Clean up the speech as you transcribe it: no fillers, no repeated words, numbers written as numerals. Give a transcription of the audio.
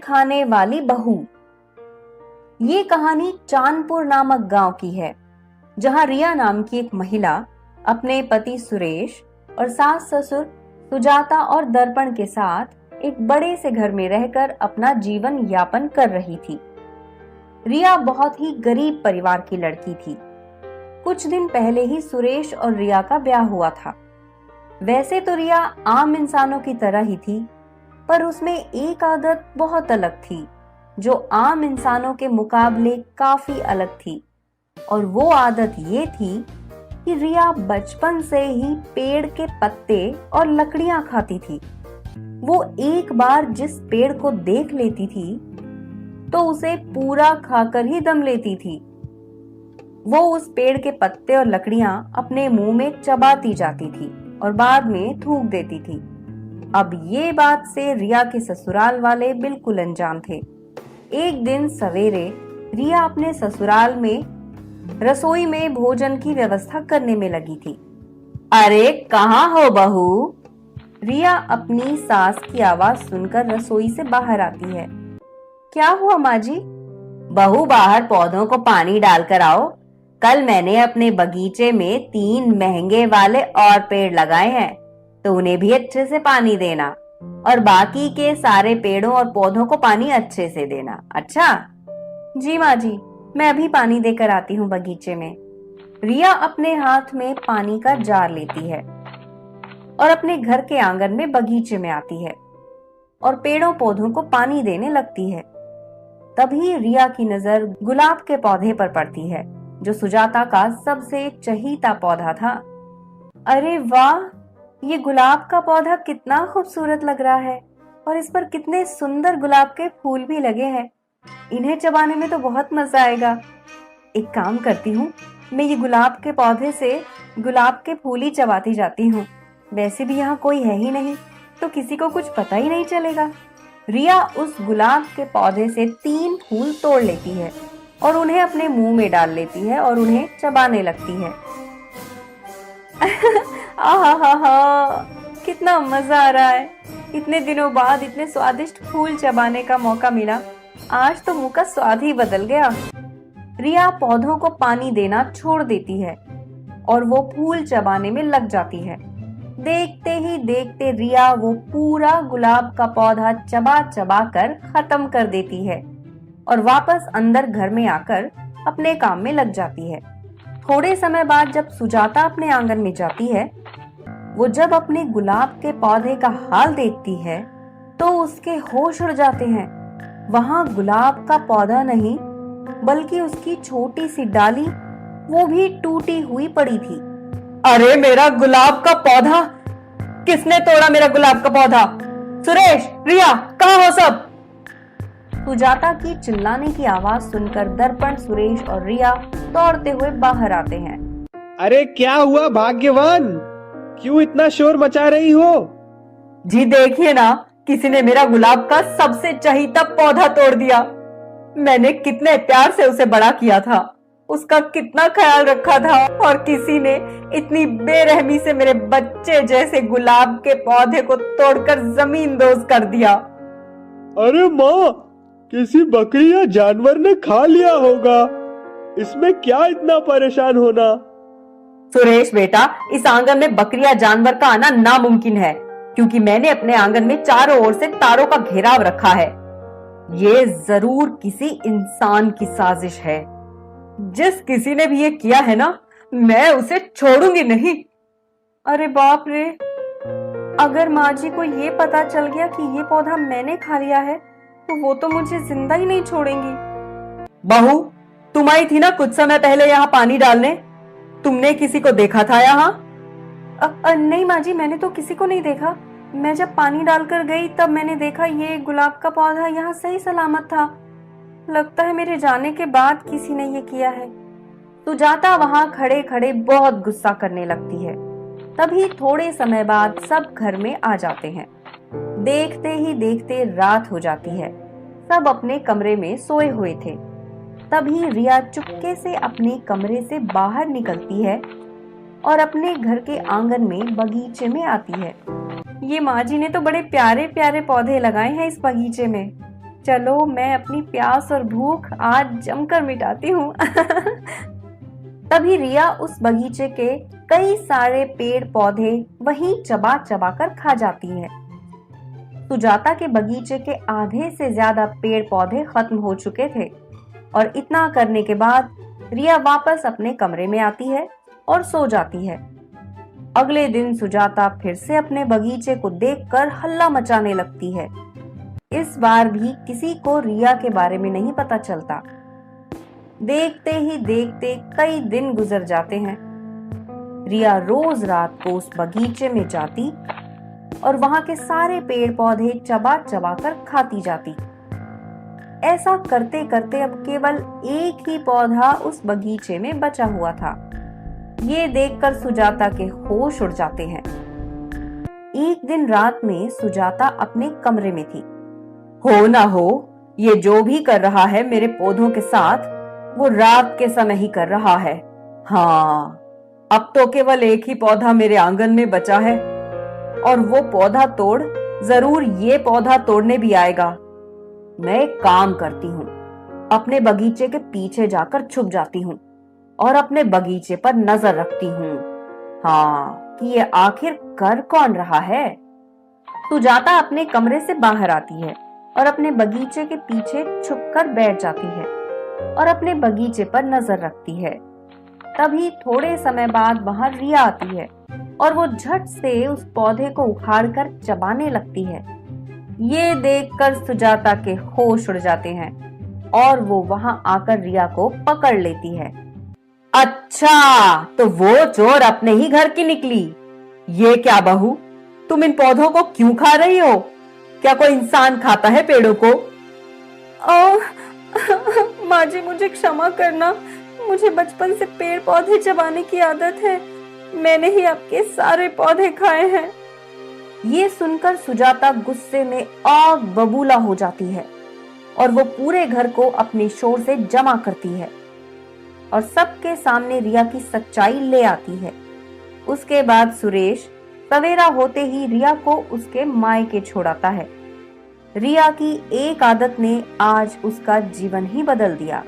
खाने वाली बहू। ये कहानी चांदपुर नामक गांव की है, जहां रिया नाम की एक महिला अपने पति सुरेश और सास ससुर सुजाता और दर्पण के साथ एक बड़े से घर में रहकर अपना जीवन यापन कर रही थी। रिया बहुत ही गरीब परिवार की लड़की थी। कुछ दिन पहले ही सुरेश और रिया का ब्याह हुआ था। वैसे तो रिया आम इंसानों की तरह ही थी, पर उसमें एक आदत बहुत अलग थी, जो आम इंसानों के मुकाबले काफी अलग थी। और वो आदत ये थी कि रिया बचपन से ही पेड़ के पत्ते और लकड़ियां खाती थी। वो एक बार जिस पेड़ को देख लेती थी तो उसे पूरा खाकर ही दम लेती थी। वो उस पेड़ के पत्ते और लकड़ियां अपने मुंह में चबाती जाती थी और बाद में थूक देती थी। अब ये बात से रिया के ससुराल वाले बिल्कुल अनजान थे। एक दिन सवेरे रिया अपने ससुराल में रसोई में भोजन की व्यवस्था करने में लगी थी। अरे कहाँ हो बहू? रिया अपनी सास की आवाज सुनकर रसोई से बाहर आती है। क्या हुआ माँ जी? बहू बाहर पौधों को पानी डालकर आओ। कल मैंने अपने बगीचे में 3 महंगे वाले और पेड़ लगाए हैं, तो उन्हें भी अच्छे से पानी देना और बाकी के सारे पेड़ों और पौधों को पानी अच्छे से देना। अच्छा? जी माँ जी, मैं अभी पानी देकर आती हूँ बगीचे में। रिया अपने हाथ में पानी का जार लेती है और अपने घर के आंगन में बगीचे में आती है और पेड़ों पौधों को पानी देने लगती है। तभी रिया की नजर गुलाब के पौधे पर पड़ती है, जो सुजाता का सबसे चहीता पौधा था। अरे वाह, ये गुलाब का पौधा कितना खूबसूरत लग रहा है और इस पर कितने सुंदर गुलाब के फूल भी लगे हैं। इन्हें चबाने में तो बहुत मजा आएगा। एक काम करती हूँ, मैं ये गुलाब के पौधे से गुलाब के फूल ही चबाती जाती हूँ। वैसे भी यहाँ कोई है ही नहीं, तो किसी को कुछ पता ही नहीं चलेगा। रिया उस गुलाब के पौधे से 3 फूल तोड़ लेती है और उन्हें अपने मुंह में डाल लेती है और उन्हें चबाने लगती है। आहा, कितना मजा आ रहा है। इतने दिनों बाद इतने स्वादिष्ट फूल चबाने का मौका मिला। आज तो मुंह का स्वाद ही बदल गया। रिया पौधों को पानी देना छोड़ देती है और वो फूल चबाने में लग जाती है। देखते ही देखते रिया वो पूरा गुलाब का पौधा चबा चबा कर खत्म कर देती है और वापस अंदर घर में आकर अपने काम में लग जाती है। थोड़े समय बाद जब सुजाता अपने आंगन में जाती है, वो जब अपने गुलाब के पौधे का हाल देखती है तो उसके होश उड़ जाते हैं। वहां गुलाब का पौधा नहीं, बल्कि उसकी छोटी सी डाली वो भी टूटी हुई पड़ी थी। अरे मेरा गुलाब का पौधा! किसने तोड़ा मेरा गुलाब का पौधा? सुरेश, रिया, कहाँ हो सब? सुजाता की चिल्लाने की आवाज सुनकर दर्पण, सुरेश और रिया दौड़ते हुए बाहर आते हैं। अरे क्या हुआ भाग्यवान? क्यों इतना शोर मचा रही हो? जी देखिए ना, किसी ने मेरा गुलाब का सबसे चहीता पौधा तोड़ दिया। मैंने कितने प्यार से उसे बड़ा किया था, उसका कितना ख्याल रखा था, और किसी ने इतनी बेरहमी से मेरे बच्चे जैसे गुलाब के पौधे को तोड़कर जमींदोज कर दिया। अरे माँ, किसी बकरी या जानवर ने खा लिया होगा। इसमें क्या इतना परेशान होना? सुरेश बेटा, इस आंगन में बकरी या जानवर का आना नामुमकिन है, क्योंकि मैंने अपने आंगन में चारों ओर से तारों का घेराव रखा है। ये जरूर किसी इंसान की साजिश है। जिस किसी ने भी ये किया है ना, मैं उसे छोड़ूंगी नहीं। अरे बाप रे, अगर माँ जी को ये पता चल गया कि ये पौधा मैंने खा लिया है, तो वो तो मुझे जिंदा ही नहीं छोड़ेंगी। बहू, तुम आई थी ना कुछ समय पहले यहाँ पानी डालने? तुमने किसी को देखा था यहाँ? नहीं माँ जी, मैंने तो किसी को नहीं देखा। मैं जब पानी डालकर गई तब मैंने देखा ये गुलाब का पौधा यहाँ सही सलामत था। लगता है मेरे जाने के बाद किसी ने ये किया है। सुजाता वहां खड़े खड़े बहुत गुस्सा करने लगती है। तभी थोड़े समय बाद सब घर में आ जाते हैं। देखते ही देखते रात हो जाती है। सब अपने कमरे में सोए हुए थे। तभी रिया चुपके से अपने कमरे से बाहर निकलती है और अपने घर के आंगन में बगीचे में आती है। ये माँ जी ने तो बड़े प्यारे प्यारे पौधे लगाए हैं इस बगीचे में। चलो मैं अपनी प्यास और भूख आज जमकर मिटाती हूँ। तभी रिया उस बगीचे के कई सारे पेड़ पौधे वहीं चबा चबा कर खा जाती है। सुजाता के बगीचे के आधे से ज्यादा पेड़ पौधे खत्म हो चुके थे और इतना करने के बाद रिया वापस अपने कमरे में आती है और सो जाती है। अगले दिन सुजाता फिर से अपने बगीचे को देखकर हल्ला मचाने लगती है। इस बार भी किसी को रिया के बारे में नहीं पता चलता। देखते ही देखते कई दिन गुजर जाते हैं। रिया रोज रात को उस बगीचे में जाती और वहां के सारे पेड़ पौधे चबा चबा कर खाती जाती। ऐसा करते करते अब केवल एक ही पौधा उस बगीचे में बचा हुआ था। ये देखकर सुजाता के होश उड़ जाते हैं। एक दिन रात में सुजाता अपने कमरे में थी। हो ना हो, ये जो भी कर रहा है मेरे पौधों के साथ, वो रात के समय ही कर रहा है। हाँ, अब तो केवल एक ही पौधा मेरे आंगन में बचा है और वो पौधा तोड़ जरूर ये पौधा तोड़ने भी आएगा। मैं एक काम करती हूँ, अपने बगीचे के पीछे जाकर छुप जाती हूँ और अपने बगीचे पर नजर रखती हूँ। हाँ, कि ये आखिर कर कौन रहा है। सुजाता अपने कमरे से बाहर आती है और अपने बगीचे के पीछे छुपकर बैठ जाती है और अपने बगीचे पर नजर रखती है। तभी थोड़े समय बाद वहां रिया आती है और वो झट से उस पौधे को उखाड़कर चबाने लगती है। ये देखकर सुजाता के होश उड़ जाते हैं और वो वहां आकर रिया को पकड़ लेती है। अच्छा, तो वो चोर अपने ही घर की निकली। ये क्या बहू, तुम इन पौधों को क्यों खा रही हो? क्या कोई इंसान खाता है पेड़ों को? माँ जी, मुझे क्षमा करना, मुझे बचपन से पेड़ पौधे चबाने की आदत है। मैंने ही आपके सारे पौधे खाए हैं। ये सुनकर सुजाता गुस्से में आग बबूला हो जाती है और वो पूरे घर को अपने शोर से जमा करती है और सबके सामने रिया की सच्चाई ले आती है। उसके बाद सुरेश सवेरा होते ही रिया को उसके मायके छोड़ाता है। रिया की एक आदत ने आज उसका जीवन ही बदल दिया।